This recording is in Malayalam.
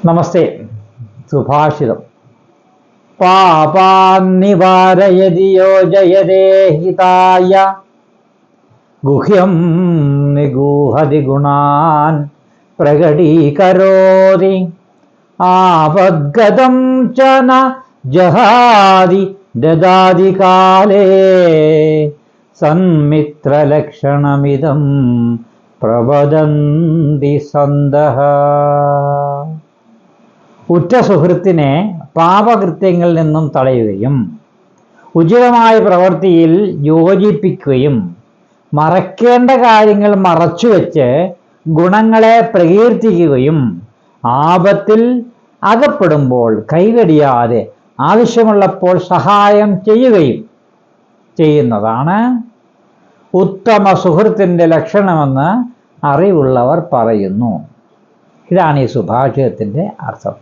നമസ്തേ. സുഭാഷിതം. പാപാന്നിവാരയതി യോജയതേ ഹിതായ ഗുഹ്യം നിഗൂഹതി ഗുണാൻ പ്രകടീകരോതി ആപദ്ഗതം ച ന ജഹാതി ദദാതി കാലേ സന്മിത്രലക്ഷണമിദം പ്രവദന്തി സന്തഃ. ഉറ്റ സുഹൃത്തിനെ പാപകൃത്യങ്ങളിൽ നിന്നും തടയുകയും ഉചിതമായ പ്രവൃത്തിയിൽ യോജിപ്പിക്കുകയും മറക്കേണ്ട കാര്യങ്ങൾ മറച്ചുവെച്ച് ഗുണങ്ങളെ പ്രകീർത്തിക്കുകയും ആപത്തിൽ അകപ്പെടുമ്പോൾ കൈകടിയാതെ ആവശ്യമുള്ളപ്പോൾ സഹായം ചെയ്യുന്നതാണ് ഉത്തമ സുഹൃത്തിൻ്റെ ലക്ഷണമെന്ന് അറിവുള്ളവർ പറയുന്നു. ഇതാണ് ഈ സുഭാഷിതത്തിൻ്റെ അർത്ഥം.